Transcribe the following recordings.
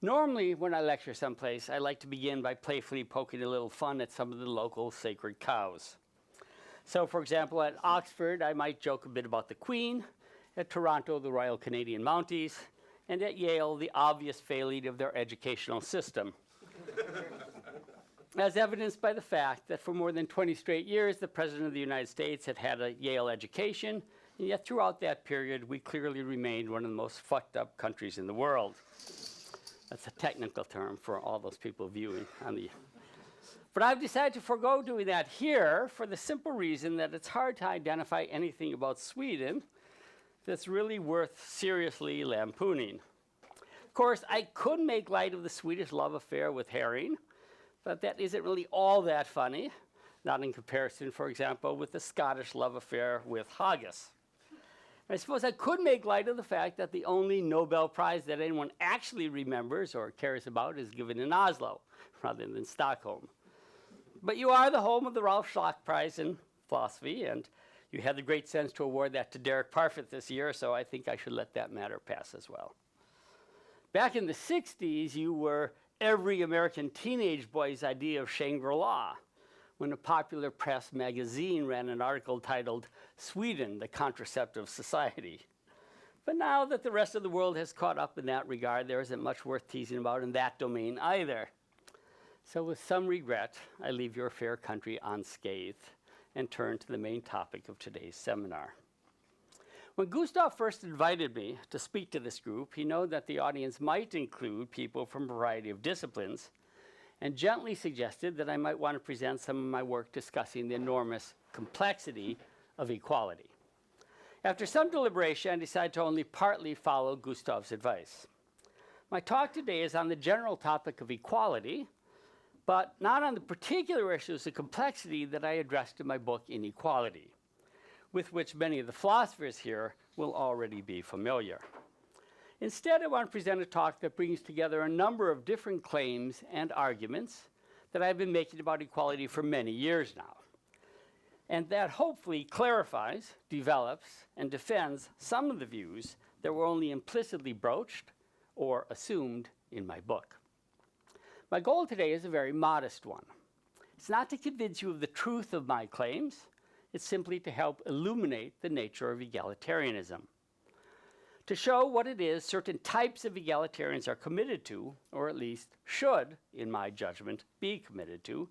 Normally, when I lecture someplace, I like to begin by playfully poking a little fun at some of the local sacred cows. So, for example, at Oxford, I might joke a bit about the Queen, at Toronto, the Royal Canadian Mounties, and at Yale, the obvious failing of their educational system. As evidenced by the fact that for more than 20 straight years, the President of the United States had had a Yale education, and yet throughout that period, we clearly remained one of the most fucked up countries in the world. That's a technical term for all those people viewing on the... But I've decided to forego doing that here for the simple reason that it's hard to identify anything about Sweden that's really worth seriously lampooning. Of course, I could make light of the Swedish love affair with herring, but that isn't really all that funny, not in comparison, for example, with the Scottish love affair with haggis. I suppose I could make light of the fact that the only Nobel Prize that anyone actually remembers or cares about is given in Oslo, rather than Stockholm. But you are the home of the Ralph Schlock Prize in Philosophy, and you had the great sense to award that to Derek Parfit this year, so I think I should let that matter pass as well. Back in the 60s, you were every American teenage boy's idea of Shangri-La, when a popular press magazine ran an article titled, "Sweden, the Contraceptive Society." But now that the rest of the world has caught up in that regard, there isn't much worth teasing about in that domain either. So with some regret, I leave your fair country unscathed and turn to the main topic of today's seminar. When Gustav first invited me to speak to this group, he knew that the audience might include people from a variety of disciplines, and gently suggested that I might want to present some of my work discussing the enormous complexity of equality. After some deliberation, I decided to only partly follow Gustav's advice. My talk today is on the general topic of equality, but not on the particular issues of complexity that I addressed in my book, Inequality, with which many of the philosophers here will already be familiar. Instead, I want to present a talk that brings together a number of different claims and arguments that I've been making about equality for many years now, and that hopefully clarifies, develops, and defends some of the views that were only implicitly broached or assumed in my book. My goal today is a very modest one. It's not to convince you of the truth of my claims. It's simply to help illuminate the nature of egalitarianism, to show what it is certain types of egalitarians are committed to, or at least should, in my judgment, be committed to,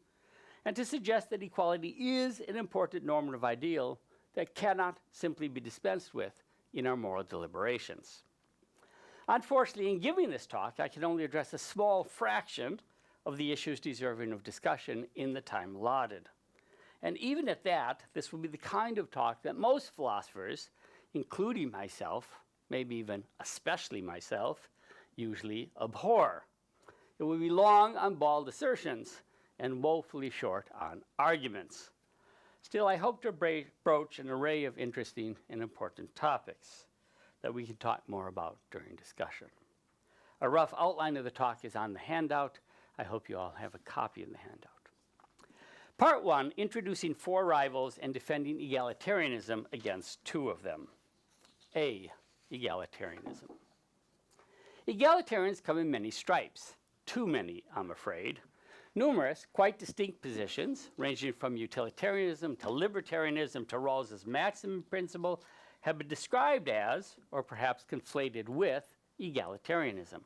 and to suggest that equality is an important normative ideal that cannot simply be dispensed with in our moral deliberations. Unfortunately, in giving this talk, I can only address a small fraction of the issues deserving of discussion in the time allotted. And even at that, this will be the kind of talk that most philosophers, including myself, maybe even especially myself, usually abhor. It will be long on bald assertions and woefully short on arguments. Still, I hope to broach an array of interesting and important topics that we can talk more about during discussion. A rough outline of the talk is on the handout. I hope you all have a copy of the handout. Part 1, introducing 4 rivals and defending egalitarianism against 2 of them. A, egalitarianism. Egalitarians come in many stripes. Too many, I'm afraid. Numerous, quite distinct positions, ranging from utilitarianism to libertarianism to Rawls's maximum principle, have been described as, or perhaps conflated with, egalitarianism.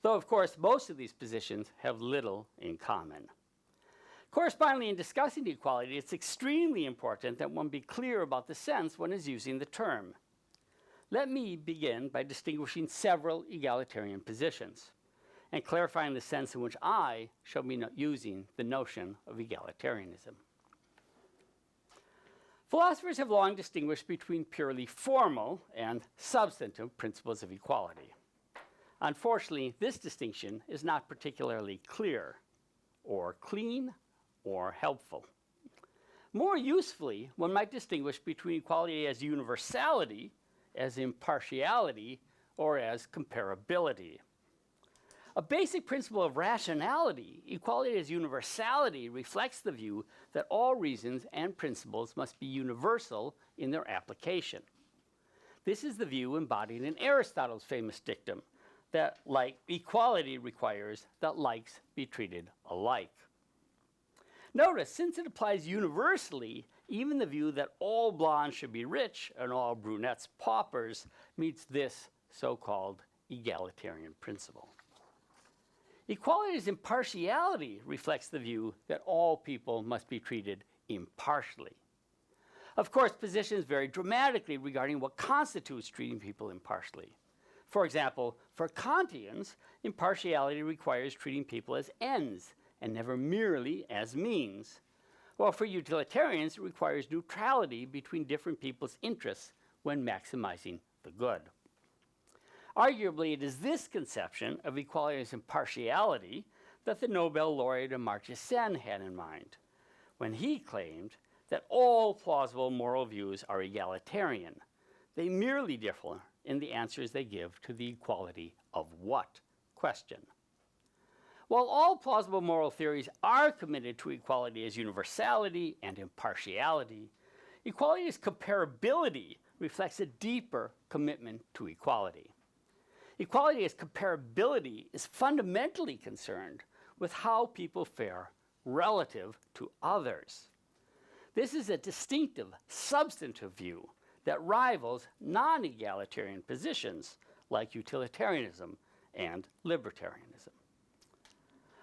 Though, of course, most of these positions have little in common. Correspondingly, in discussing equality, it's extremely important that one be clear about the sense one is using the term. Let me begin by distinguishing several egalitarian positions and clarifying the sense in which I shall be using the notion of egalitarianism. Philosophers have long distinguished between purely formal and substantive principles of equality. Unfortunately, this distinction is not particularly clear or clean or helpful. More usefully, one might distinguish between equality as universality, as impartiality, or as comparability. A basic principle of rationality, equality as universality, reflects the view that all reasons and principles must be universal in their application. This is the view embodied in Aristotle's famous dictum that equality requires that likes be treated alike. Notice, since it applies universally, even the view that all blondes should be rich and all brunettes paupers meets this so-called egalitarian principle. Equality's impartiality reflects the view that all people must be treated impartially. Of course, positions vary dramatically regarding what constitutes treating people impartially. For example, for Kantians, impartiality requires treating people as ends and never merely as means, while for utilitarians it requires neutrality between different people's interests when maximizing the good. Arguably, it is this conception of equality as impartiality that the Nobel laureate Amartya Sen had in mind when he claimed that all plausible moral views are egalitarian. They merely differ in the answers they give to the equality of what question. While all plausible moral theories are committed to equality as universality and impartiality, equality as comparability reflects a deeper commitment to equality. Equality as comparability is fundamentally concerned with how people fare relative to others. This is a distinctive, substantive view that rivals non-egalitarian positions like utilitarianism and libertarianism.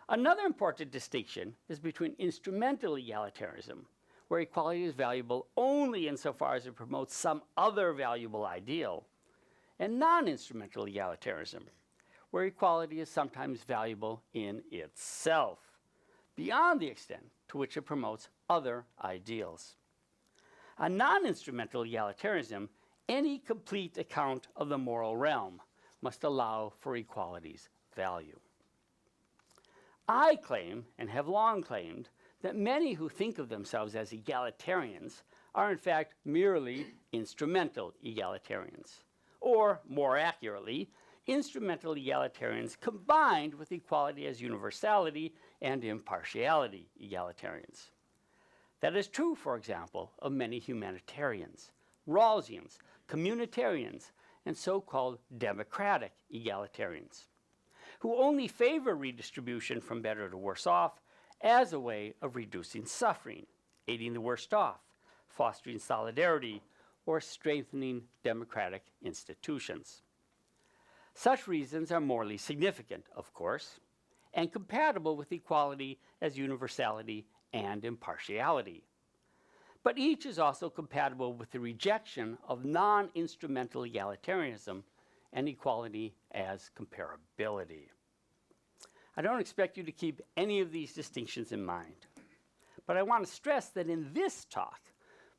Another important distinction is between instrumental egalitarianism, where equality is valuable only insofar as it promotes some other valuable ideal, and non-instrumental egalitarianism, where equality is sometimes valuable in itself, beyond the extent to which it promotes other ideals. On non-instrumental egalitarianism, any complete account of the moral realm must allow for equality's value. I claim, and have long claimed, that many who think of themselves as egalitarians are in fact merely instrumental egalitarians, or more accurately, instrumental egalitarians combined with equality as universality and impartiality egalitarians. That is true, for example, of many humanitarians, Rawlsians, communitarians, and so-called democratic egalitarians, who only favor redistribution from better to worse off as a way of reducing suffering, aiding the worst off, fostering solidarity, or strengthening democratic institutions. Such reasons are morally significant, of course, and compatible with equality as universality and impartiality. But each is also compatible with the rejection of non-instrumental egalitarianism and equality as comparability. I don't expect you to keep any of these distinctions in mind, but I want to stress that in this talk,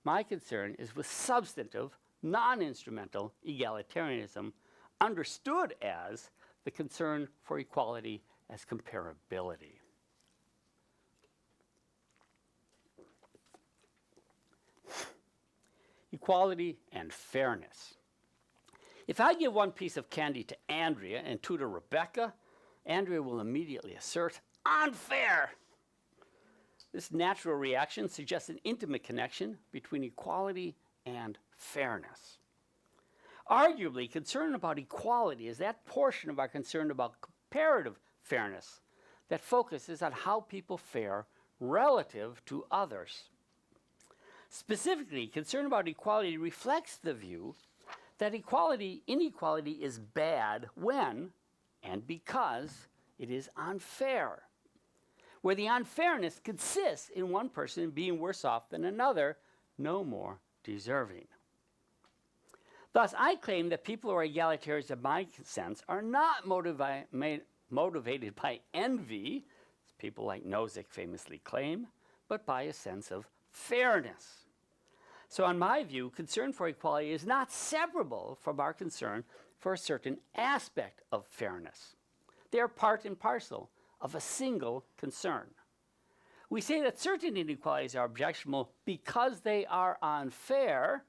my concern is with substantive, non-instrumental egalitarianism, understood as the concern for equality as comparability. Equality and fairness. If I give one piece of candy to Andrea and two to Rebecca, Andrea will immediately assert, "Unfair!" This natural reaction suggests an intimate connection between equality and fairness. Arguably, concern about equality is that portion of our concern about comparative fairness that focuses on how people fare relative to others. Specifically, concern about equality reflects the view that inequality is bad when and because it is unfair, where the unfairness consists in one person being worse off than another, no more deserving. Thus, I claim that people who are egalitarians in my sense are not motivated by envy, as people like Nozick famously claim, but by a sense of fairness. So in my view, concern for equality is not separable from our concern for a certain aspect of fairness. They are part and parcel of a single concern. We say that certain inequalities are objectionable because they are unfair,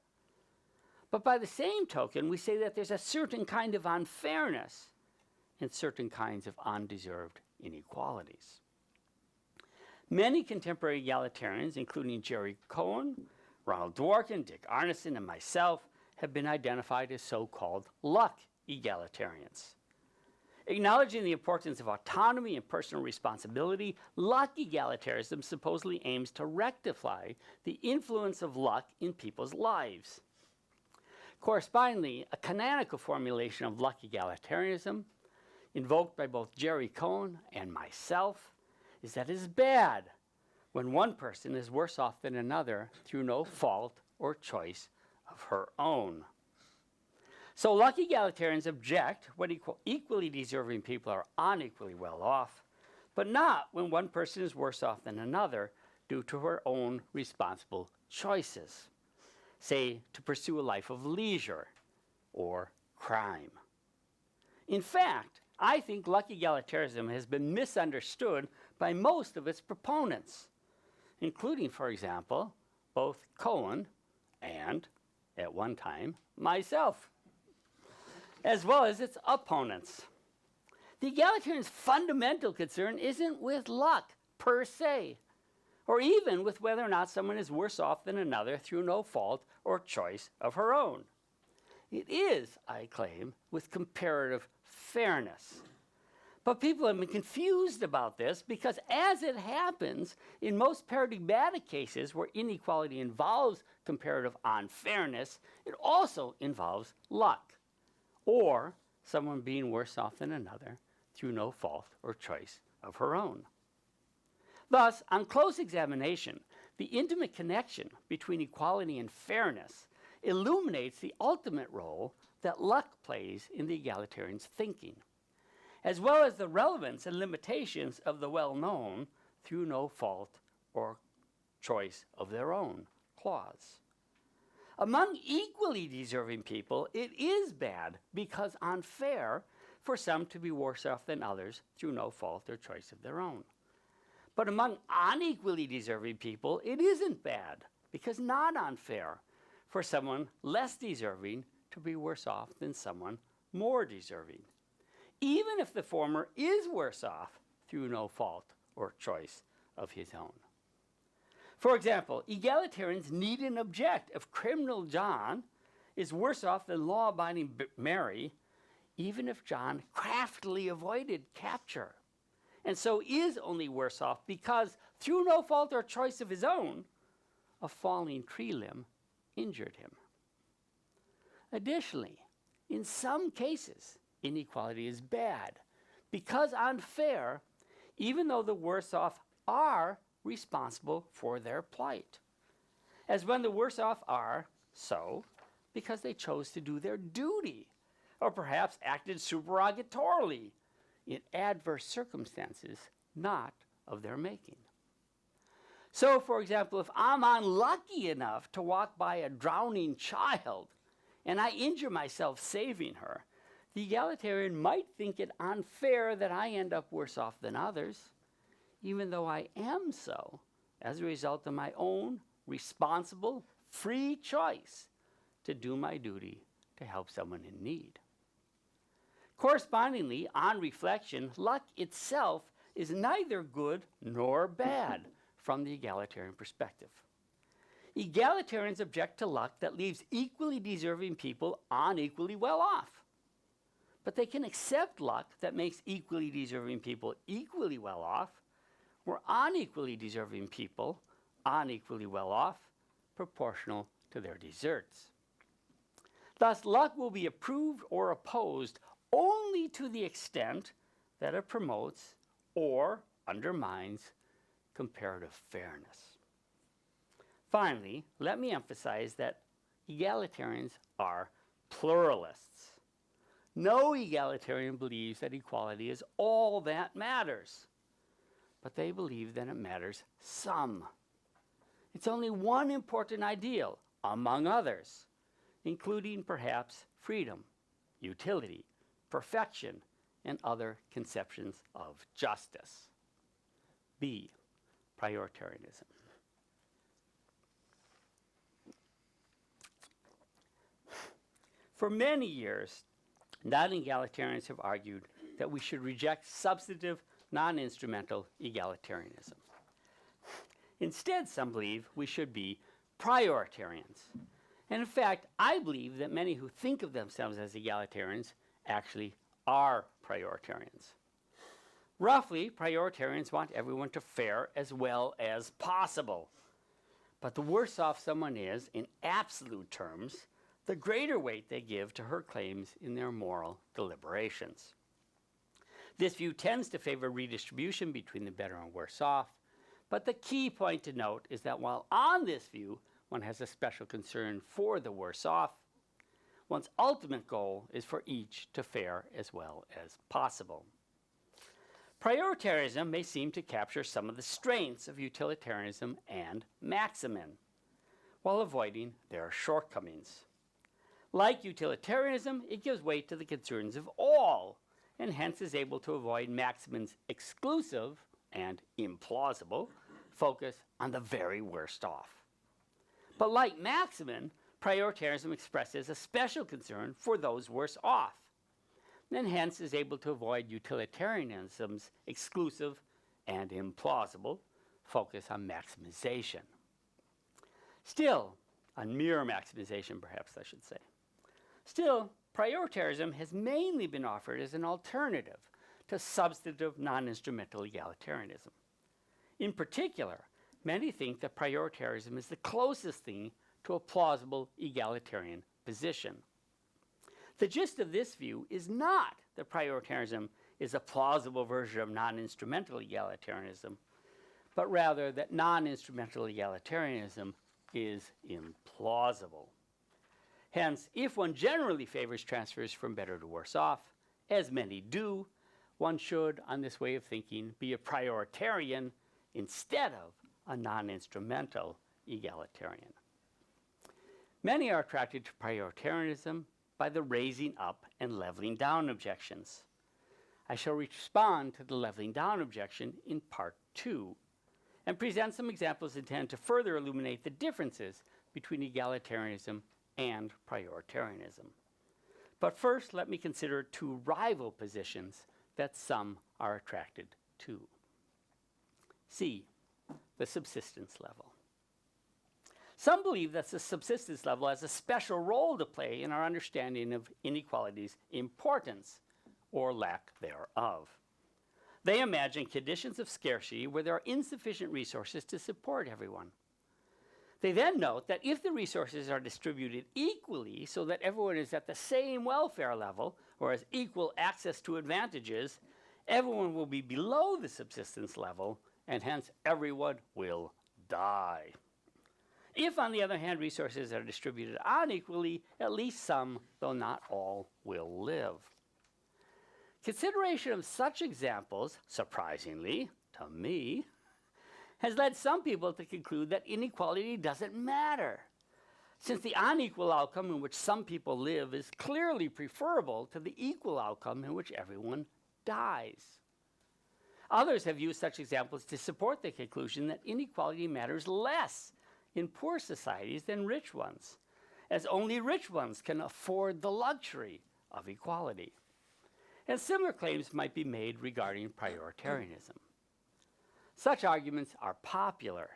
but by the same token, we say that there's a certain kind of unfairness in certain kinds of undeserved inequalities. Many contemporary egalitarians, including Jerry Cohen, Ronald Dworkin, Dick Arneson, and myself, have been identified as so-called luck egalitarians. Acknowledging the importance of autonomy and personal responsibility, luck egalitarianism supposedly aims to rectify the influence of luck in people's lives. Correspondingly, a canonical formulation of luck egalitarianism, invoked by both Jerry Cohen and myself, is that it is bad when one person is worse off than another through no fault or choice of her own. So luck egalitarians object when equally deserving people are unequally well off, but not when one person is worse off than another due to her own responsible choices, say to pursue a life of leisure or crime. In fact, I think luck egalitarianism has been misunderstood by most of its proponents, including, for example, both Cohen and, at one time, myself, as well as its opponents. The egalitarian's fundamental concern isn't with luck per se, or even with whether or not someone is worse off than another through no fault or choice of her own. It is, I claim, with comparative fairness. But people have been confused about this because, as it happens in most paradigmatic cases where inequality involves comparative unfairness, it also involves luck, or someone being worse off than another through no fault or choice of her own. Thus, on close examination, the intimate connection between equality and fairness illuminates the ultimate role that luck plays in the egalitarian's thinking, as well as the relevance and limitations of the well-known through no fault or choice of their own clause. Among equally deserving people, it is bad because unfair for some to be worse off than others through no fault or choice of their own. But among unequally deserving people, it isn't bad because not unfair for someone less deserving to be worse off than someone more deserving, even if the former is worse off through no fault or choice of his own. For example, egalitarians needn't object if criminal John is worse off than law-abiding Mary, even if John craftily avoided capture, and so is only worse off because, through no fault or choice of his own, a falling tree limb injured him. Additionally, in some cases, inequality is bad because unfair, even though the worse off are responsible for their plight, as when the worse off are so because they chose to do their duty, or perhaps acted superrogatorily in adverse circumstances not of their making. So, for example, if I'm unlucky enough to walk by a drowning child and I injure myself saving her, the egalitarian might think it unfair that I end up worse off than others, even though I am so as a result of my own responsible, free choice to do my duty to help someone in need. Correspondingly, on reflection, luck itself is neither good nor bad from the egalitarian perspective. Egalitarians object to luck that leaves equally deserving people unequally well off. But they can accept luck that makes equally deserving people equally well off, or unequally deserving people unequally well off, proportional to their deserts. Thus, luck will be approved or opposed only to the extent that it promotes or undermines comparative fairness. Finally, let me emphasize that egalitarians are pluralists. No egalitarian believes that equality is all that matters, but they believe that it matters some. It's only one important ideal, among others, including perhaps freedom, utility, perfection, and other conceptions of justice. B, prioritarianism. For many years, non-egalitarians have argued that we should reject substantive, non-instrumental egalitarianism. Instead, some believe we should be prioritarians. And in fact, I believe that many who think of themselves as egalitarians actually are prioritarians. Roughly, prioritarians want everyone to fare as well as possible. But the worse off someone is, in absolute terms, the greater weight they give to her claims in their moral deliberations. This view tends to favor redistribution between the better and worse off, but the key point to note is that while on this view one has a special concern for the worse off, one's ultimate goal is for each to fare as well as possible. Prioritarianism may seem to capture some of the strengths of utilitarianism and maximin, while avoiding their shortcomings. Like utilitarianism, it gives weight to the concerns of all, and hence is able to avoid maximin's exclusive and implausible focus on the very worst off. But like maximin, prioritarianism expresses a special concern for those worse off, and hence is able to avoid utilitarianism's exclusive and implausible focus on maximization. Still, on mere maximization, perhaps I should say. Still, prioritarianism has mainly been offered as an alternative to substantive non-instrumental egalitarianism. In particular, many think that prioritarianism is the closest thing to a plausible egalitarian position. The gist of this view is not that prioritarianism is a plausible version of non-instrumental egalitarianism, but rather that non-instrumental egalitarianism is implausible. Hence, if one generally favors transfers from better to worse off, as many do, one should, on this way of thinking, be a prioritarian instead of a non-instrumental egalitarian. Many are attracted to prioritarianism by the raising up and leveling down objections. I shall respond to the leveling down objection in part 2 and present some examples intended to further illuminate the differences between egalitarianism and prioritarianism. But first, let me consider two rival positions that some are attracted to. C, the subsistence level. Some believe that the subsistence level has a special role to play in our understanding of inequality's importance or lack thereof. They imagine conditions of scarcity where there are insufficient resources to support everyone. They then note that if the resources are distributed equally so that everyone is at the same welfare level or has equal access to advantages, everyone will be below the subsistence level and hence everyone will die. If, on the other hand, resources are distributed unequally, at least some, though not all, will live. Consideration of such examples, surprisingly, to me, has led some people to conclude that inequality doesn't matter, since the unequal outcome in which some people live is clearly preferable to the equal outcome in which everyone dies. Others have used such examples to support the conclusion that inequality matters less in poor societies than rich ones, as only rich ones can afford the luxury of equality. And similar claims might be made regarding prioritarianism. Such arguments are popular.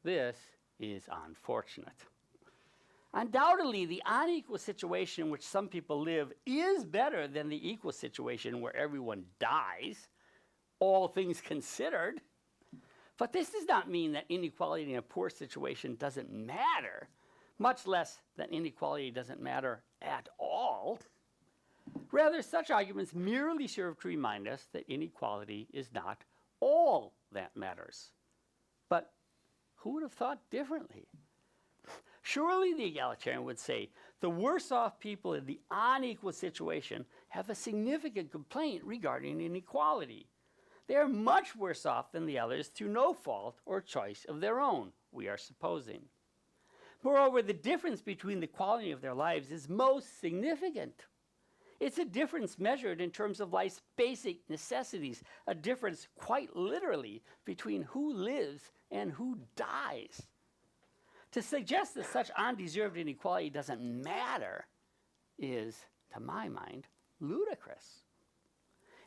This is unfortunate. Undoubtedly, the unequal situation in which some people live is better than the equal situation where everyone dies, all things considered. But this does not mean that inequality in a poor situation doesn't matter, much less that inequality doesn't matter at all. Rather, such arguments merely serve to remind us that inequality is not all that matters. But who would have thought differently? Surely the egalitarian would say the worse off people in the unequal situation have a significant complaint regarding inequality. They are much worse off than the others through no fault or choice of their own, we are supposing. Moreover, the difference between the quality of their lives is most significant. It's a difference measured in terms of life's basic necessities, a difference quite literally between who lives and who dies. To suggest that such undeserved inequality doesn't matter is, to my mind, ludicrous.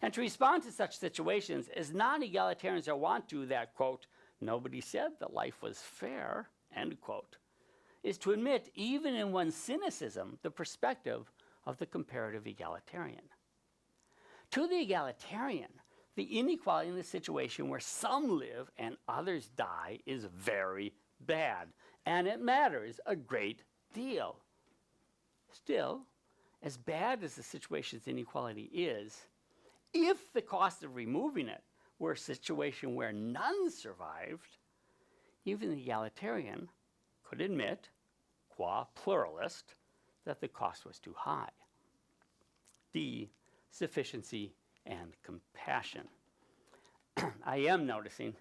And to respond to such situations as non-egalitarians are wont to that, quote, nobody said that life was fair, end quote, is to admit, even in one's cynicism, the perspective of the comparative egalitarian. To the egalitarian, the inequality in the situation where some live and others die is very bad, and it matters a great deal. Still, as bad as the situation's inequality is, if the cost of removing it were a situation where none survived, even the egalitarian could admit, qua pluralist, that the cost was too high. D, sufficiency and compassion. I am noticing,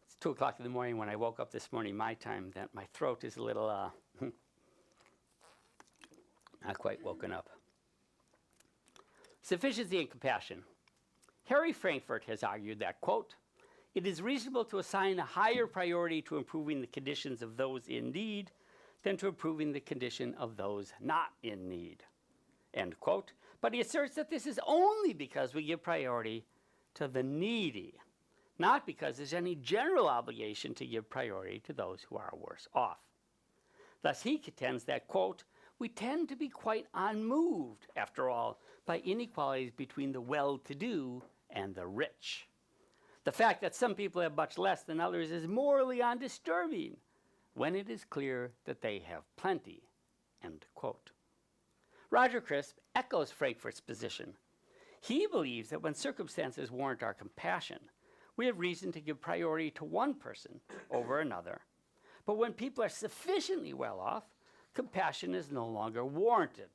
it's 2 o'clock in the morning when I woke up this morning, my time, that my throat is a little, not quite woken up. Sufficiency and compassion. Harry Frankfurt has argued that, quote, "It is reasonable to assign a higher priority to improving the conditions of those in need than to improving the condition of those not in need," end quote. But he asserts that this is only because we give priority to the needy, not because there's any general obligation to give priority to those who are worse off. Thus he contends that, quote, "We tend to be quite unmoved, after all, by inequalities between the well-to-do and the rich. The fact that some people have much less than others is morally undisturbing when it is clear that they have plenty," end quote. Roger Crisp echoes Frankfurt's position. He believes that when circumstances warrant our compassion, we have reason to give priority to one person over another. But when people are sufficiently well off, compassion is no longer warranted.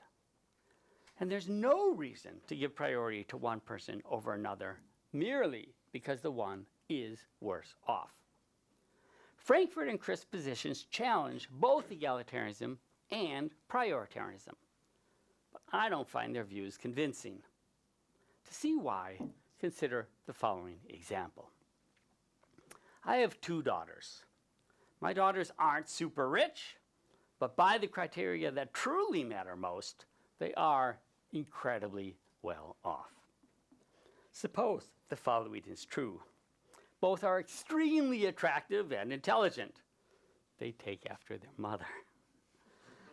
And there's no reason to give priority to one person over another merely because the one is worse off. Frankfurt and Crisp's positions challenge both egalitarianism and prioritarianism. But I don't find their views convincing. To see why, consider the following example. I have 2 daughters. My daughters aren't super rich, but by the criteria that truly matter most, they are incredibly well off. Suppose the following is true. Both are extremely attractive and intelligent. They take after their mother.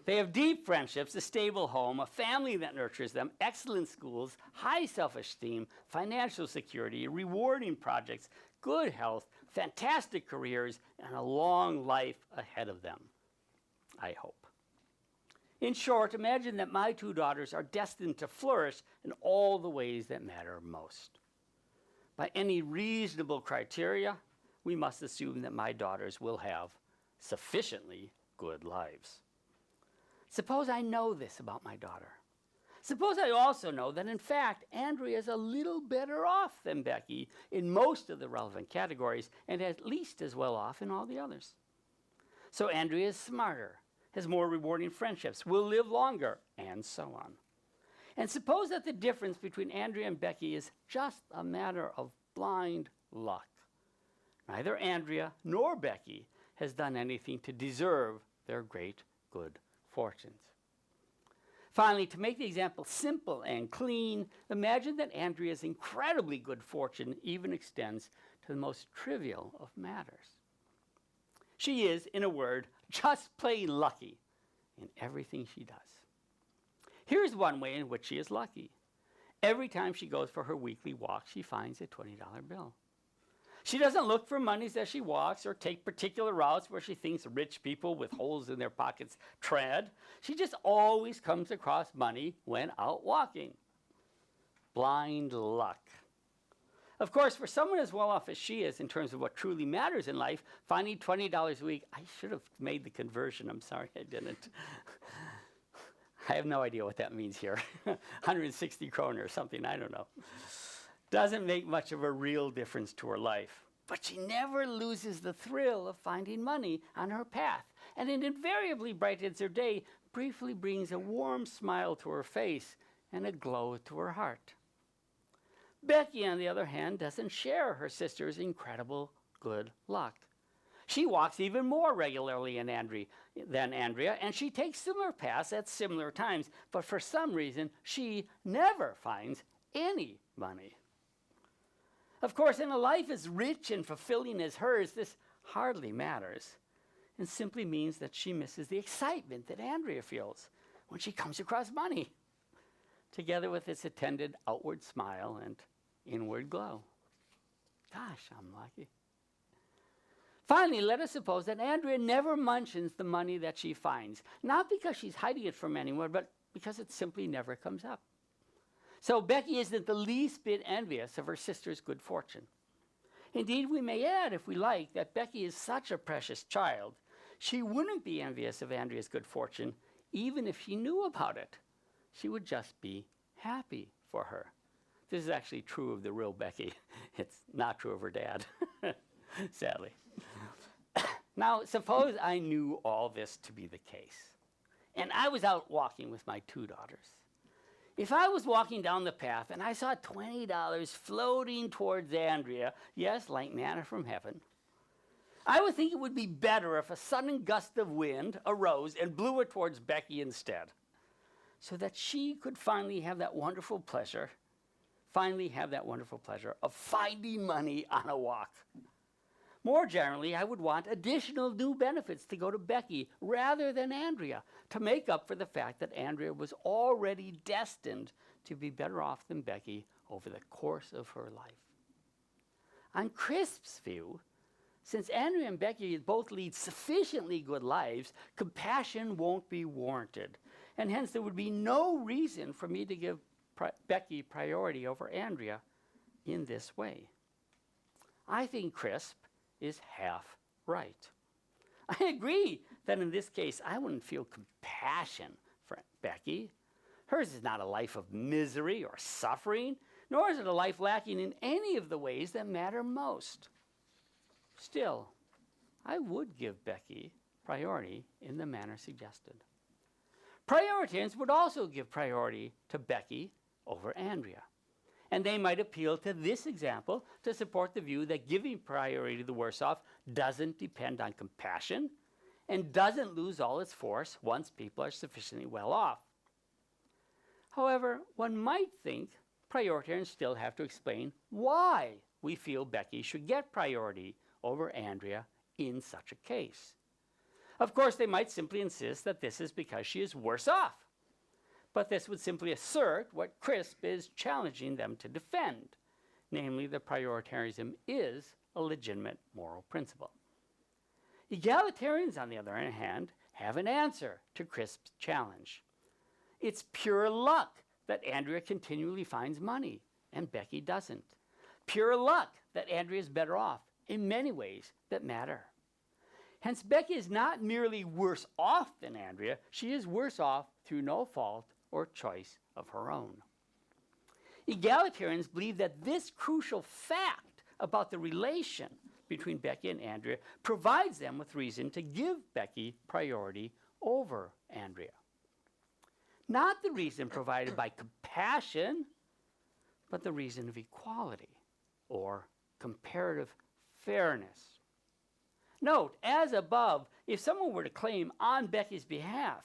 They have deep friendships, a stable home, a family that nurtures them, excellent schools, high self-esteem, financial security, rewarding projects, good health, fantastic careers, and a long life ahead of them, I hope. In short, imagine that my 2 daughters are destined to flourish in all the ways that matter most. By any reasonable criteria, we must assume that my daughters will have sufficiently good lives. Suppose I know this about my daughter. Suppose I also know that, in fact, Andrea is a little better off than Becky in most of the relevant categories and at least as well off in all the others. So Andrea is smarter, has more rewarding friendships, will live longer, and so on. And suppose that the difference between Andrea and Becky is just a matter of blind luck. Neither Andrea nor Becky has done anything to deserve their great good fortunes. Finally, to make the example simple and clean, imagine that Andrea's incredibly good fortune even extends to the most trivial of matters. She is, in a word, just plain lucky in everything she does. Here's one way in which she is lucky. Every time she goes for her weekly walk, she finds a $20 bill. She doesn't look for monies as she walks or take particular routes where she thinks rich people with holes in their pockets tread. She just always comes across money when out walking. Blind luck. Of course, for someone as well off as she is in terms of what truly matters in life, finding $20 a week, I should have made the conversion. I'm sorry I didn't. I have no idea what that means here. 160 kroner or something, I don't know. Doesn't make much of a real difference to her life. But she never loses the thrill of finding money on her path. And it invariably brightens her day, briefly brings a warm smile to her face and a glow to her heart. Becky, on the other hand, doesn't share her sister's incredible good luck. She walks even more regularly than Andrea, and she takes similar paths at similar times. But for some reason, she never finds any money. Of course, in a life as rich and fulfilling as hers, this hardly matters. It simply means that she misses the excitement that Andrea feels when she comes across money. together with its attendant outward smile and inward glow. Gosh, I'm lucky. Finally, let us suppose that Andrea never mentions the money that she finds, not because she's hiding it from anyone, but because it simply never comes up. So Becky isn't the least bit envious of her sister's good fortune. Indeed, we may add, if we like, that Becky is such a precious child, she wouldn't be envious of Andrea's good fortune, even if she knew about it. She would just be happy for her. This is actually true of the real Becky. It's not true of her dad, sadly. Now, suppose I knew all this to be the case, and I was out walking with my two daughters. If I was walking down the path and I saw $20 floating towards Andrea, yes, like manna from heaven, I would think it would be better if a sudden gust of wind arose and blew it towards Becky instead, so that she could finally have that wonderful pleasure of finding money on a walk. More generally, I would want additional new benefits to go to Becky rather than Andrea to make up for the fact that Andrea was already destined to be better off than Becky over the course of her life. On Crisp's view, since Andrea and Becky both lead sufficiently good lives, compassion won't be warranted, and hence there would be no reason for me to give Becky priority over Andrea in this way. I think Crisp is half right. I agree that in this case, I wouldn't feel compassion for Becky. Hers is not a life of misery or suffering, nor is it a life lacking in any of the ways that matter most. Still, I would give Becky priority in the manner suggested. Prioritarians would also give priority to Becky over Andrea. And they might appeal to this example to support the view that giving priority to the worse off doesn't depend on compassion and doesn't lose all its force once people are sufficiently well off. However, one might think prioritarians still have to explain why we feel Becky should get priority over Andrea in such a case. Of course, they might simply insist that this is because she is worse off. But this would simply assert what Crisp is challenging them to defend, namely that prioritarianism is a legitimate moral principle. Egalitarians, on the other hand, have an answer to Crisp's challenge. It's pure luck that Andrea continually finds money and Becky doesn't. Pure luck that Andrea is better off in many ways that matter. Hence, Becky is not merely worse off than Andrea, she is worse off through no fault or choice of her own. Egalitarians believe that this crucial fact about the relation between Becky and Andrea provides them with reason to give Becky priority over Andrea. Not the reason provided by compassion, but the reason of equality or comparative fairness. Note, as above, if someone were to claim on Becky's behalf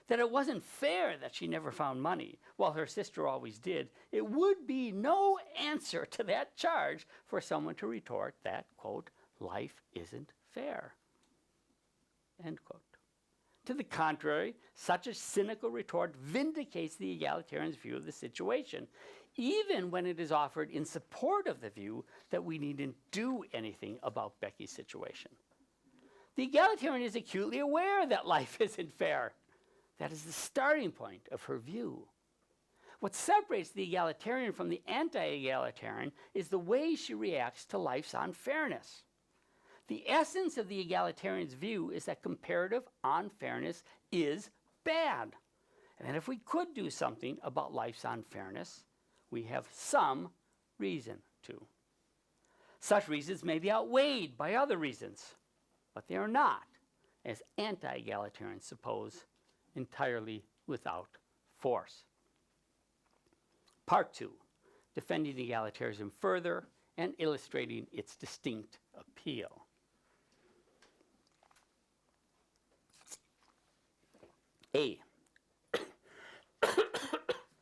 that it wasn't fair that she never found money, while her sister always did, it would be no answer to that charge for someone to retort that, quote, life isn't fair, end quote. To the contrary, such a cynical retort vindicates the egalitarian's view of the situation, even when it is offered in support of the view that we needn't do anything about Becky's situation. The egalitarian is acutely aware that life isn't fair. That is the starting point of her view. What separates the egalitarian from the anti-egalitarian is the way she reacts to life's unfairness. The essence of the egalitarian's view is that comparative unfairness is bad, and that if we could do something about life's unfairness, we have some reason to. Such reasons may be outweighed by other reasons, but they are not, as anti-egalitarians suppose, entirely without force. Part 2, defending egalitarianism further and illustrating its distinct appeal. A.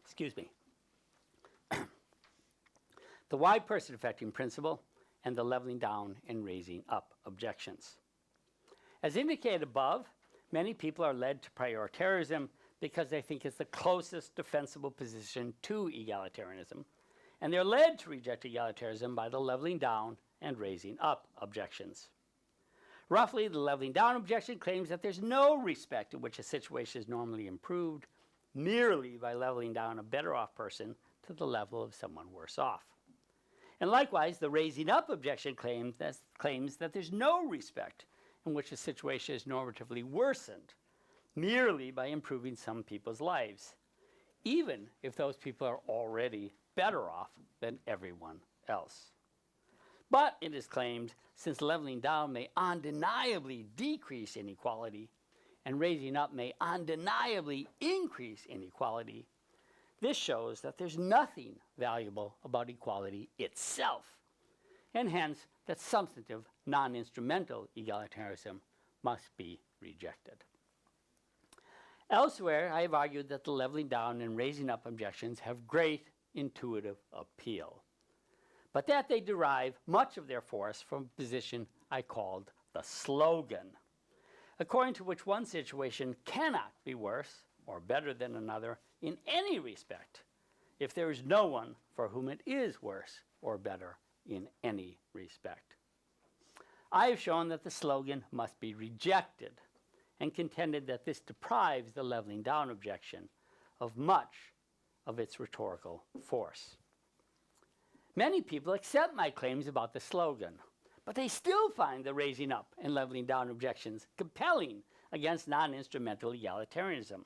Excuse me. The wide person affecting principle and the leveling down and raising up objections. As indicated above, many people are led to prioritarianism because they think it's the closest defensible position to egalitarianism, and they're led to reject egalitarianism by the leveling down and raising up objections. Roughly, the leveling down objection claims that there's no respect in which a situation is normally improved merely by leveling down a better off person to the level of someone worse off. And likewise, the raising up objection claims that there's no respect in which a situation is normatively worsened merely by improving some people's lives, even if those people are already better off than everyone else. But it is claimed, since leveling down may undeniably decrease inequality and raising up may undeniably increase inequality, this shows that there's nothing valuable about equality itself, and hence that substantive, non-instrumental egalitarianism must be rejected. Elsewhere, I have argued that the leveling down and raising up objections have great intuitive appeal, but that they derive much of their force from a position I called the slogan, according to which one situation cannot be worse or better than another in any respect if there is no one for whom it is worse or better in any respect. I have shown that the slogan must be rejected and contended that this deprives the leveling down objection of much of its rhetorical force. Many people accept my claims about the slogan, but they still find the raising up and leveling down objections compelling against non-instrumental egalitarianism.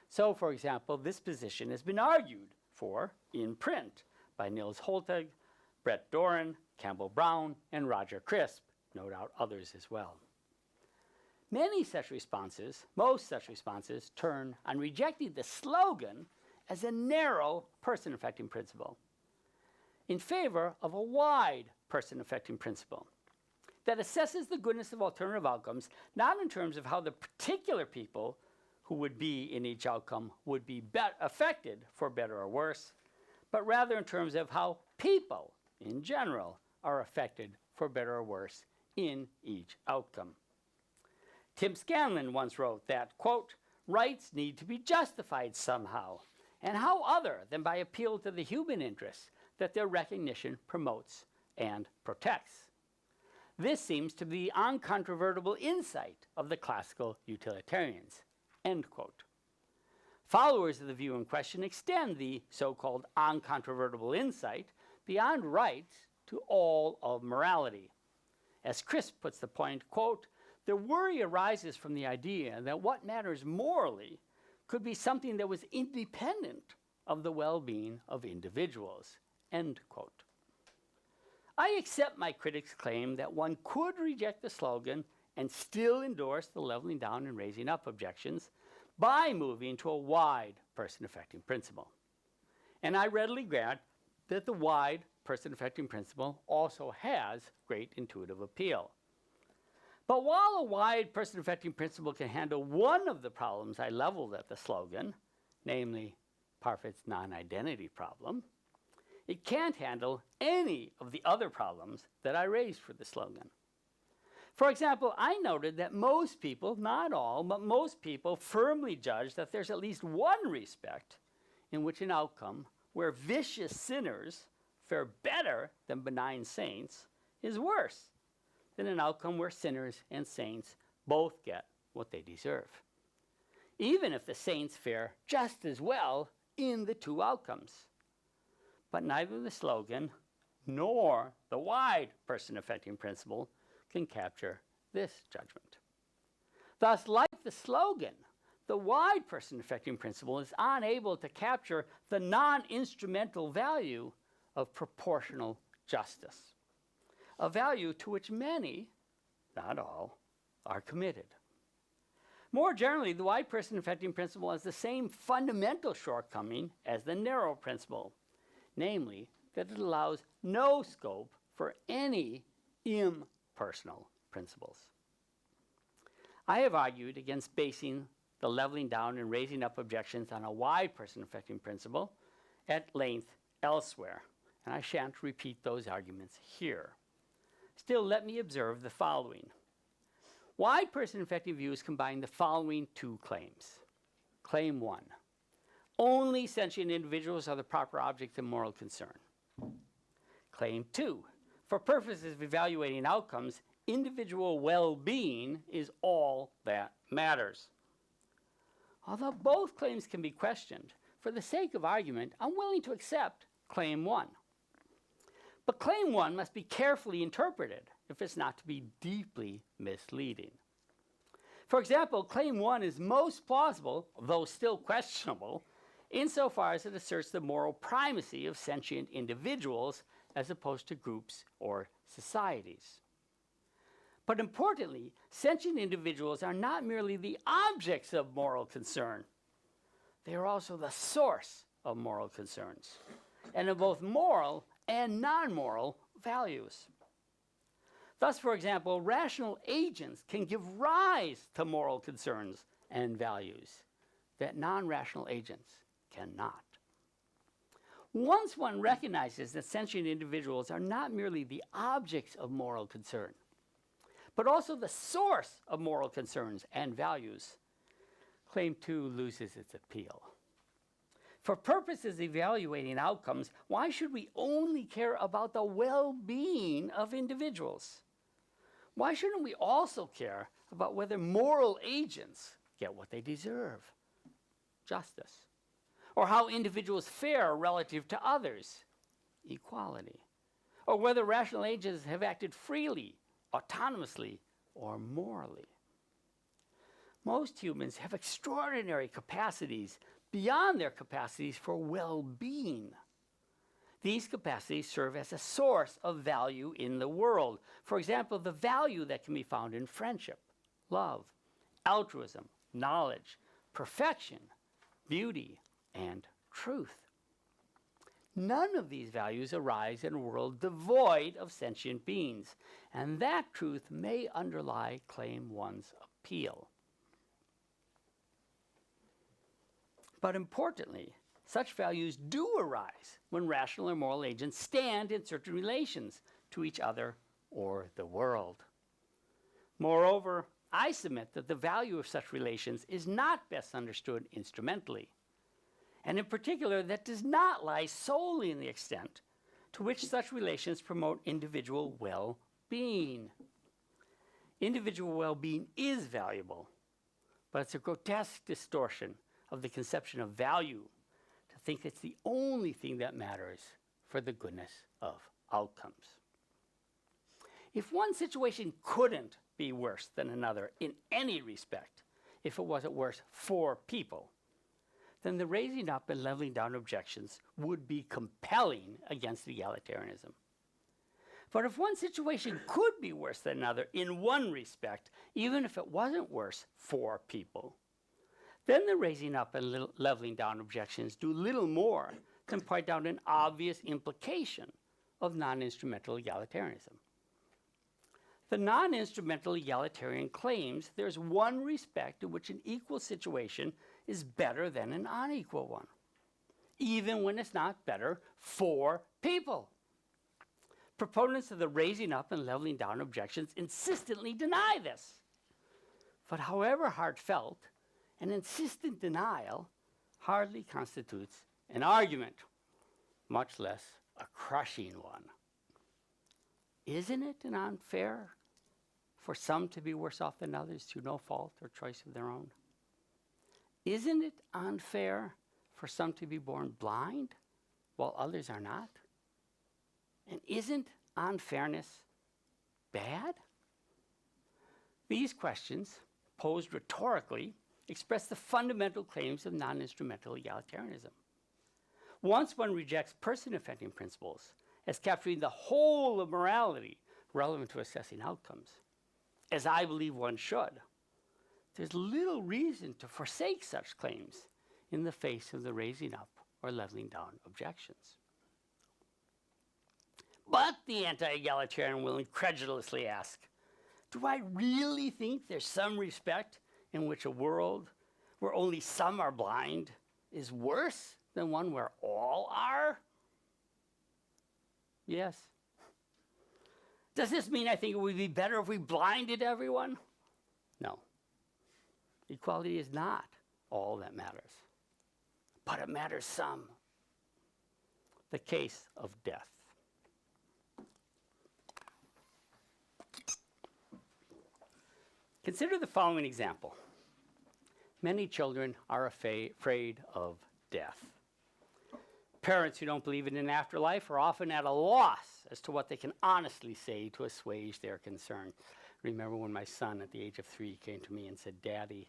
So, for example, this position has been argued for in print by Nils Holtag, Brett Doran, Campbell Brown, and Roger Crisp, no doubt others as well. Most such responses turn on rejecting the slogan as a narrow person-affecting principle in favor of a wide person-affecting principle that assesses the goodness of alternative outcomes not in terms of how the particular people who would be in each outcome would be affected for better or worse, but rather in terms of how people in general are affected for better or worse in each outcome. Tim Scanlon once wrote that, quote, rights need to be justified somehow, and how other than by appeal to the human interests that their recognition promotes and protects. This seems to be the uncontrovertible insight of the classical utilitarians, end quote. Followers of the view in question extend the so-called uncontrovertible insight beyond rights to all of morality. As Crisp puts the point, quote, the worry arises from the idea that what matters morally could be something that was independent of the well-being of individuals, end quote. I accept my critics' claim that one could reject the slogan and still endorse the leveling down and raising up objections by moving to a wide person-affecting principle. And I readily grant that the wide person-affecting principle also has great intuitive appeal. But while a wide person-affecting principle can handle one of the problems I leveled at the slogan, namely Parfit's non-identity problem, it can't handle any of the other problems that I raised for the slogan. For example, I noted that most people, not all, but most people firmly judge that there's at least one respect in which an outcome where vicious sinners fare better than benign saints is worse than an outcome where sinners and saints both get what they deserve, even if the saints fare just as well in the two outcomes. But neither the slogan nor the wide person-affecting principle can capture this judgment. Thus, like the slogan, the wide person-affecting principle is unable to capture the non-instrumental value of proportional justice, a value to which many, not all, are committed. More generally, the wide person-affecting principle has the same fundamental shortcoming as the narrow principle, namely that it allows no scope for any impersonal principles. I have argued against basing the leveling down and raising up objections on a wide person-affecting principle at length elsewhere, and I shan't repeat those arguments here. Still, let me observe the following. Wide person-affecting views combine the following two claims. Claim 1. Only sentient individuals are the proper object of moral concern. Claim 2. For purposes of evaluating outcomes, individual well-being is all that matters. Although both claims can be questioned, for the sake of argument, I'm willing to accept Claim 1. But Claim 1 must be carefully interpreted if it's not to be deeply misleading. For example, Claim 1 is most plausible, though still questionable, insofar as it asserts the moral primacy of sentient individuals as opposed to groups or societies. But importantly, sentient individuals are not merely the objects of moral concern. They are also the source of moral concerns, and of both moral and non-moral values. Thus, for example, rational agents can give rise to moral concerns and values that non-rational agents cannot. Once one recognizes that sentient individuals are not merely the objects of moral concern, but also the source of moral concerns and values, Claim 2 loses its appeal. For purposes of evaluating outcomes, why should we only care about the well-being of individuals? Why shouldn't we also care about whether moral agents get what they deserve? Justice. Or how individuals fare relative to others? Equality. Or whether rational agents have acted freely, autonomously, or morally. Most humans have extraordinary capacities beyond their capacities for well-being. These capacities serve as a source of value in the world. For example, the value that can be found in friendship, love, altruism, knowledge, perfection, beauty, and truth. None of these values arise in a world devoid of sentient beings, and that truth may underlie Claim 1's appeal. But importantly, such values do arise when rational or moral agents stand in certain relations to each other or the world. Moreover, I submit that the value of such relations is not best understood instrumentally, and in particular that does not lie solely in the extent to which such relations promote individual well-being. Individual well-being is valuable, but it's a grotesque distortion of the conception of value to think it's the only thing that matters for the goodness of outcomes. If one situation couldn't be worse than another in any respect, if it wasn't worse for people, then the raising up and leveling down objections would be compelling against egalitarianism. But if one situation could be worse than another in one respect, even if it wasn't worse for people, then the raising up and leveling down objections do little more than point out an obvious implication of non-instrumental egalitarianism. The non-instrumental egalitarian claims there's one respect in which an equal situation is better than an unequal one, even when it's not better for people. Proponents of the raising up and leveling down objections insistently deny this. But however heartfelt, an insistent denial hardly constitutes an argument, much less a crushing one. Isn't it unfair for some to be worse off than others through no fault or choice of their own? Isn't it unfair for some to be born blind while others are not? And isn't unfairness bad? These questions, posed rhetorically, express the fundamental claims of non-instrumental egalitarianism. Once one rejects person-affecting principles as capturing the whole of morality relevant to assessing outcomes, as I believe one should, there's little reason to forsake such claims in the face of the raising up or leveling down objections. But the anti-egalitarian will incredulously ask, do I really think there's some respect in which a world where only some are blind is worse than one where all are? Yes. Does this mean I think it would be better if we blinded everyone? No. Equality is not all that matters. But it matters some. The case of death. Consider the following example. Many children are afraid of death. Parents who don't believe in an afterlife are often at a loss as to what they can honestly say to assuage their concern. Remember when my son at the age of 3 came to me and said, "Daddy,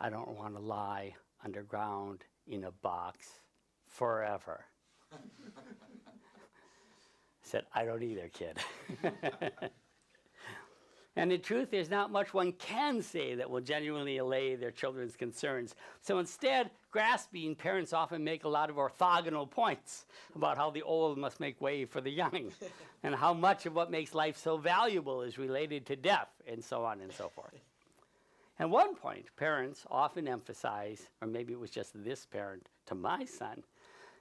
I don't want to lie underground in a box forever." I said, "I don't either, kid." And in truth, there's not much one can say that will genuinely allay their children's concerns. So instead, grasping parents often make a lot of orthogonal points about how the old must make way for the young, and how much of what makes life so valuable is related to death, and so on and so forth. At one point, parents often emphasize, or maybe it was just this parent to my son,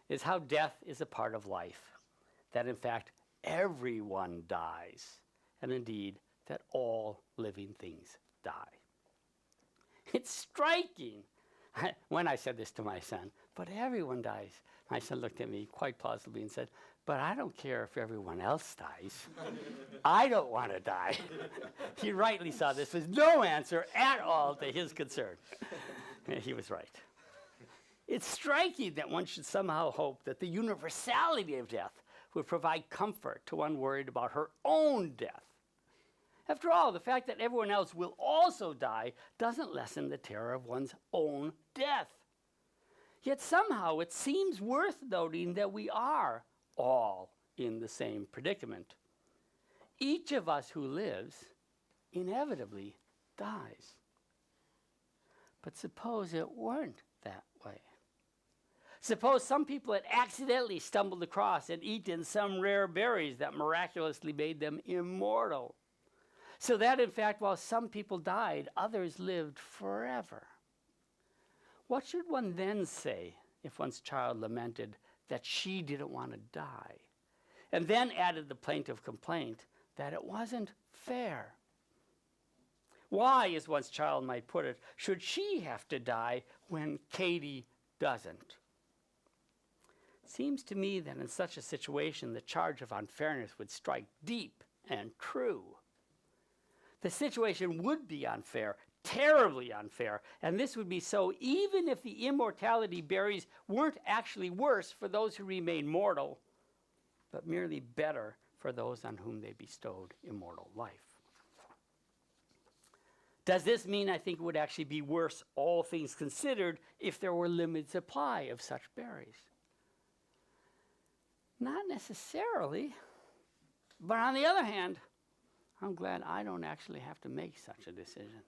is how death is a part of life, that in fact everyone dies, and indeed that all living things die. It's striking when I said this to my son, "But everyone dies." My son looked at me quite plausibly and said, "But I don't care if everyone else dies. I don't want to die." He rightly saw this as no answer at all to his concern. And he was right. It's striking that one should somehow hope that the universality of death would provide comfort to one worried about her own death. After all, the fact that everyone else will also die doesn't lessen the terror of one's own death. Yet somehow it seems worth noting that we are all in the same predicament. Each of us who lives inevitably dies. But suppose it weren't that way. Suppose some people had accidentally stumbled across and eaten some rare berries that miraculously made them immortal. So that, in fact, while some people died, others lived forever. What should one then say if one's child lamented that she didn't want to die, and then added the plaintive complaint that it wasn't fair? Why, as one's child might put it, should she have to die when Katie doesn't? It seems to me that in such a situation, the charge of unfairness would strike deep and true. The situation would be unfair, terribly unfair, and this would be so even if the immortality berries weren't actually worse for those who remain mortal, but merely better for those on whom they bestowed immortal life. Does this mean I think it would actually be worse, all things considered, if there were limited supply of such berries? Not necessarily, but on the other hand, I'm glad I don't actually have to make such a decision.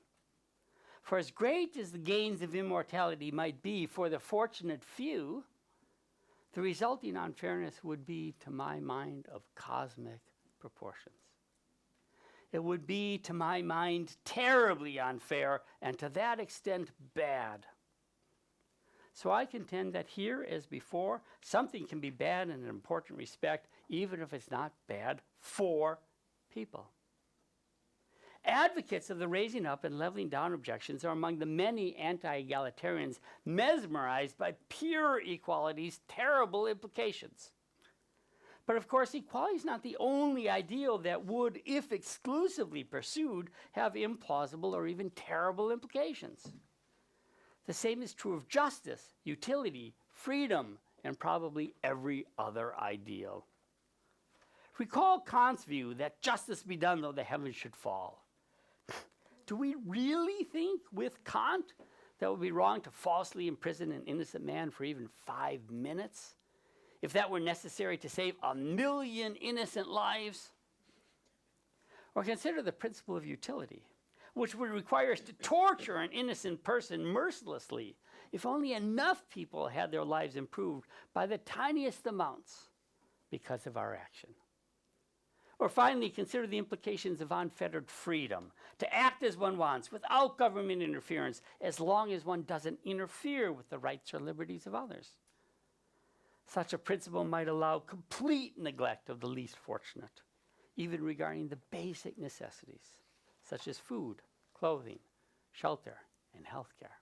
For as great as the gains of immortality might be for the fortunate few, the resulting unfairness would be, to my mind, of cosmic proportions. It would be, to my mind, terribly unfair, and to that extent bad. So I contend that here, as before, something can be bad in an important respect, even if it's not bad for people. Advocates of the raising up and leveling down objections are among the many anti-egalitarians mesmerized by pure equality's terrible implications. But of course, equality is not the only ideal that would, if exclusively pursued, have implausible or even terrible implications. The same is true of justice, utility, freedom, and probably every other ideal. Recall Kant's view that justice be done though the heavens should fall. Do we really think with Kant that it would be wrong to falsely imprison an innocent man for even 5 minutes, if that were necessary to save 1 million innocent lives? Or consider the principle of utility, which would require us to torture an innocent person mercilessly if only enough people had their lives improved by the tiniest amounts because of our action. Or finally, consider the implications of unfettered freedom, to act as one wants without government interference, as long as one doesn't interfere with the rights or liberties of others. Such a principle might allow complete neglect of the least fortunate, even regarding the basic necessities, such as food, clothing, shelter, and health care.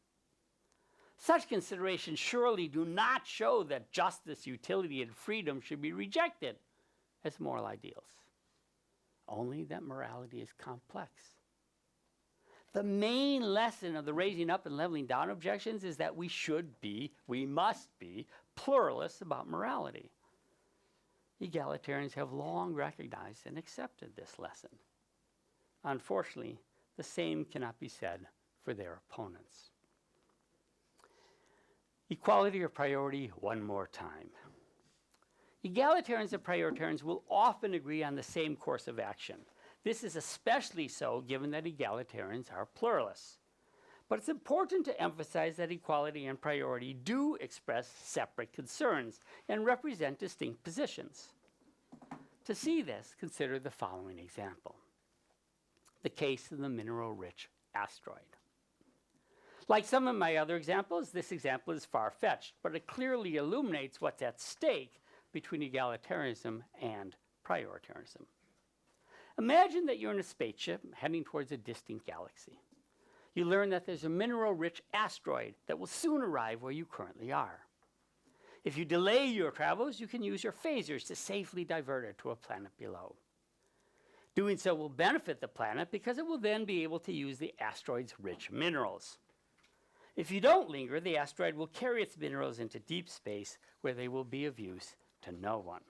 Such considerations surely do not show that justice, utility, and freedom should be rejected as moral ideals, only that morality is complex. The main lesson of the raising up and leveling down objections is that we must be pluralists about morality. Egalitarians have long recognized and accepted this lesson. Unfortunately, the same cannot be said for their opponents. Equality or priority one more time. Egalitarians and prioritarians will often agree on the same course of action. This is especially so given that egalitarians are pluralists. But it's important to emphasize that equality and priority do express separate concerns and represent distinct positions. To see this, consider the following example: the case of the mineral-rich asteroid. Like some of my other examples, this example is far-fetched, but it clearly illuminates what's at stake between egalitarianism and prioritarianism. Imagine that you're in a spaceship heading towards a distant galaxy. You learn that there's a mineral-rich asteroid that will soon arrive where you currently are. If you delay your travels, you can use your phasers to safely divert it to a planet below. Doing so will benefit the planet because it will then be able to use the asteroid's rich minerals. If you don't linger, the asteroid will carry its minerals into deep space where they will be of use to no one.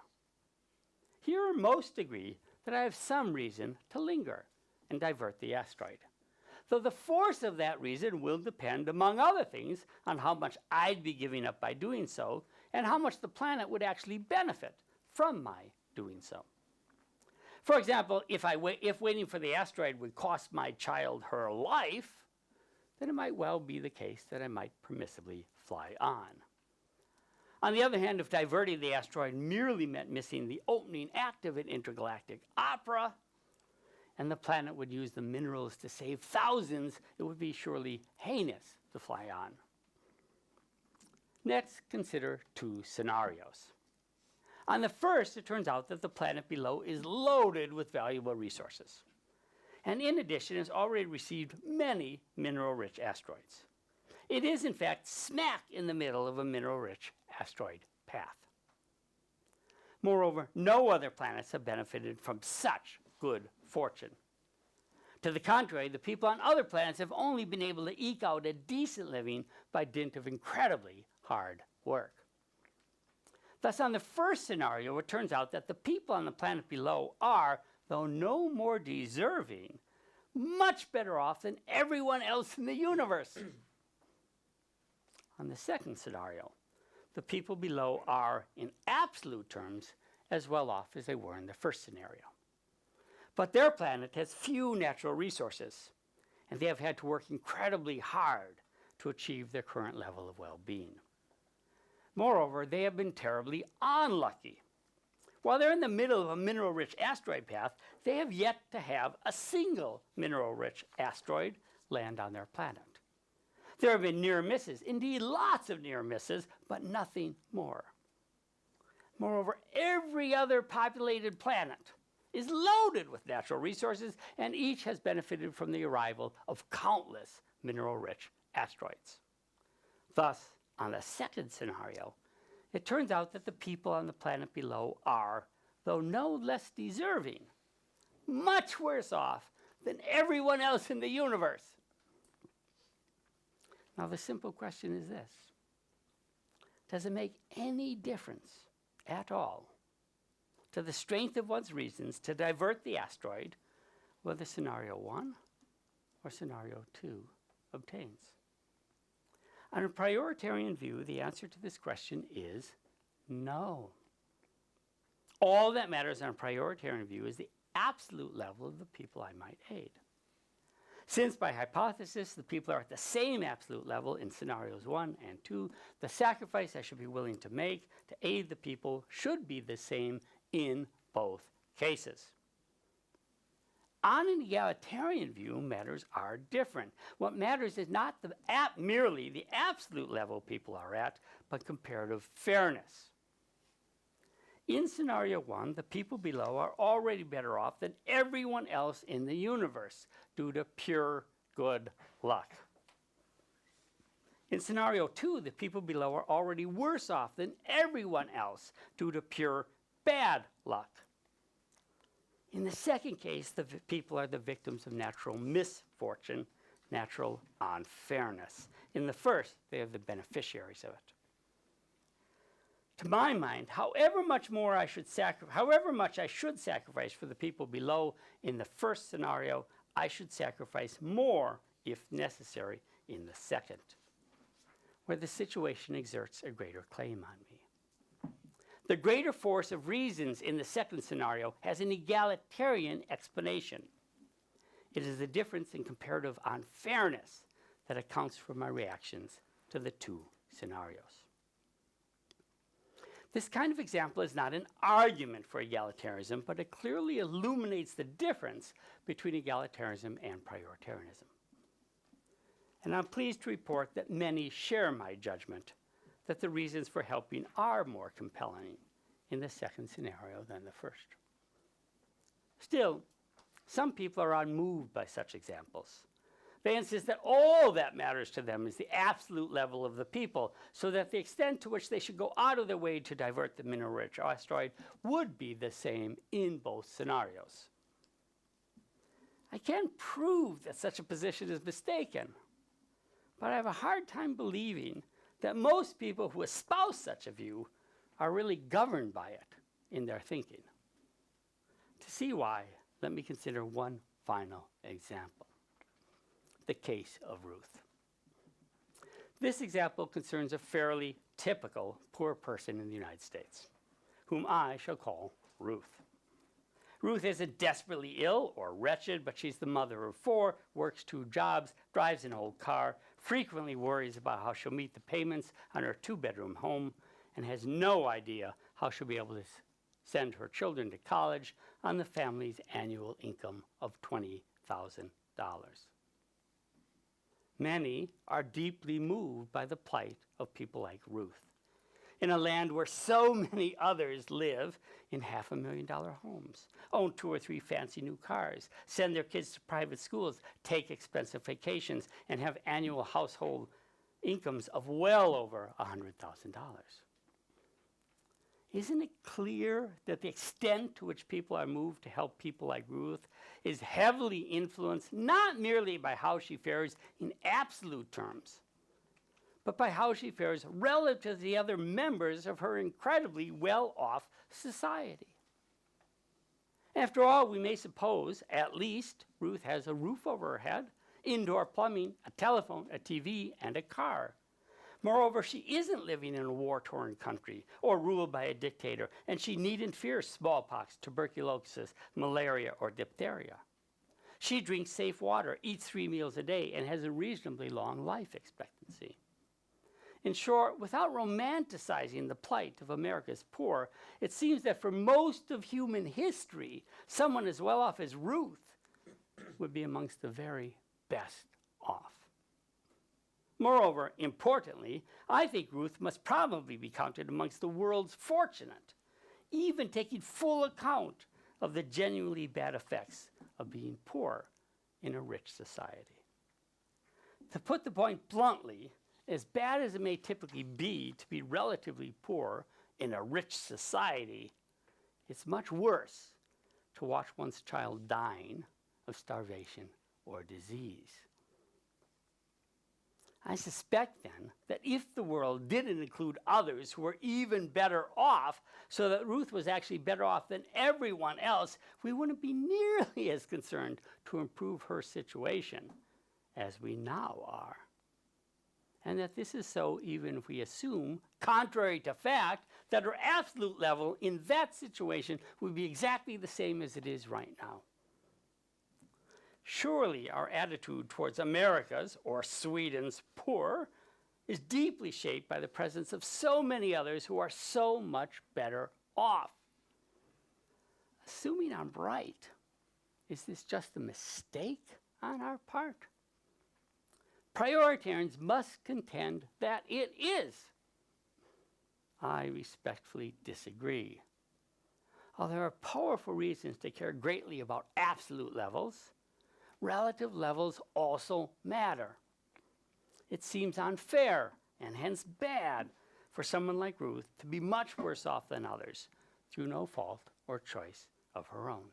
Here most agree that I have some reason to linger and divert the asteroid, though the force of that reason will depend, among other things, on how much I'd be giving up by doing so and how much the planet would actually benefit from my doing so. For example, if waiting for the asteroid would cost my child her life, then it might well be the case that I might permissibly fly on. On the other hand, if diverting the asteroid merely meant missing the opening act of an intergalactic opera, and the planet would use the minerals to save thousands, it would be surely heinous to fly on. Next, consider two scenarios. On the first, it turns out that the planet below is loaded with valuable resources, and in addition has already received many mineral-rich asteroids. It is, in fact, smack in the middle of a mineral-rich asteroid path. Moreover, no other planets have benefited from such good fortune. To the contrary, the people on other planets have only been able to eke out a decent living by dint of incredibly hard work. Thus, on the first scenario, it turns out that the people on the planet below are, though no more deserving, much better off than everyone else in the universe. On the second scenario, the people below are, in absolute terms, as well off as they were in the first scenario. But their planet has few natural resources, and they have had to work incredibly hard to achieve their current level of well-being. Moreover, they have been terribly unlucky. While they're in the middle of a mineral-rich asteroid path, they have yet to have a single mineral-rich asteroid land on their planet. There have been near misses, indeed lots of near misses, but nothing more. Moreover, every other populated planet is loaded with natural resources, and each has benefited from the arrival of countless mineral-rich asteroids. Thus, on the second scenario, it turns out that the people on the planet below are, though no less deserving, much worse off than everyone else in the universe. Now, the simple question is this: does it make any difference at all to the strength of one's reasons to divert the asteroid whether scenario 1 or scenario 2 obtains? On a prioritarian view, the answer to this question is no. All that matters on a prioritarian view is the absolute level of the people I might aid. Since, by hypothesis, the people are at the same absolute level in scenarios 1 and 2, the sacrifice I should be willing to make to aid the people should be the same in both cases. On an egalitarian view, matters are different. What matters is not merely the absolute level people are at, but comparative fairness. In scenario 1, the people below are already better off than everyone else in the universe due to pure good luck. In scenario 2, the people below are already worse off than everyone else due to pure bad luck. In the second case, the people are the victims of natural misfortune, natural unfairness. In the first, they are the beneficiaries of it. To my mind, however much I should sacrifice for the people below in the first scenario, I should sacrifice more, if necessary, in the second, where the situation exerts a greater claim on me. The greater force of reasons in the second scenario has an egalitarian explanation. It is the difference in comparative unfairness that accounts for my reactions to the two scenarios. This kind of example is not an argument for egalitarianism, but it clearly illuminates the difference between egalitarianism and prioritarianism. And I'm pleased to report that many share my judgment that the reasons for helping are more compelling in the second scenario than the first. Still, some people are unmoved by such examples. They insist that all that matters to them is the absolute level of the people, so that the extent to which they should go out of their way to divert the mineral-rich asteroid would be the same in both scenarios. I can't prove that such a position is mistaken, but I have a hard time believing that most people who espouse such a view are really governed by it in their thinking. To see why, let me consider one final example. The case of Ruth. This example concerns a fairly typical poor person in the United States, whom I shall call Ruth. Ruth isn't desperately ill or wretched, but she's the mother of 4, works 2 jobs, drives an old car, frequently worries about how she'll meet the payments on her 2-bedroom home, and has no idea how she'll be able to send her children to college on the family's annual income of $20,000. Many are deeply moved by the plight of people like Ruth, in a land where so many others live in $500,000 homes, own 2 or 3 fancy new cars, send their kids to private schools, take expensive vacations, and have annual household incomes of well over $100,000. Isn't it clear that the extent to which people are moved to help people like Ruth is heavily influenced not merely by how she fares in absolute terms, but by how she fares relative to the other members of her incredibly well-off society? After all, we may suppose, at least, Ruth has a roof over her head, indoor plumbing, a telephone, a TV, and a car. Moreover, she isn't living in a war-torn country or ruled by a dictator, and she needn't fear smallpox, tuberculosis, malaria, or diphtheria. She drinks safe water, eats 3 meals a day, and has a reasonably long life expectancy. In short, without romanticizing the plight of America's poor, it seems that for most of human history, someone as well off as Ruth would be amongst the very best off. Moreover, importantly, I think Ruth must probably be counted amongst the world's fortunate, even taking full account of the genuinely bad effects of being poor in a rich society. To put the point bluntly, as bad as it may typically be to be relatively poor in a rich society, it's much worse to watch one's child dying of starvation or disease. I suspect, then, that if the world didn't include others who were even better off, so that Ruth was actually better off than everyone else, we wouldn't be nearly as concerned to improve her situation as we now are. And that this is so even if we assume, contrary to fact, that her absolute level in that situation would be exactly the same as it is right now. Surely our attitude towards America's, or Sweden's, poor is deeply shaped by the presence of so many others who are so much better off. Assuming I'm right, is this just a mistake on our part? Prioritarians must contend that it is. I respectfully disagree. While there are powerful reasons to care greatly about absolute levels, relative levels also matter. It seems unfair and hence bad for someone like Ruth to be much worse off than others through no fault or choice of her own.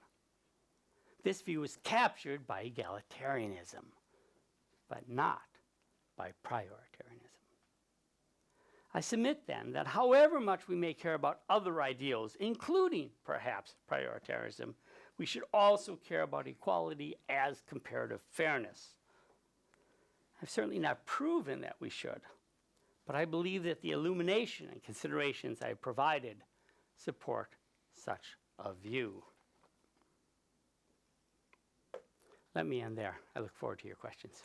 This view is captured by egalitarianism, but not by prioritarianism. I submit then that however much we may care about other ideals, including perhaps prioritarianism, we should also care about equality as comparative fairness. I've certainly not proven that we should, but I believe that the illumination and considerations I have provided support such a view. Let me end there. I look forward to your questions.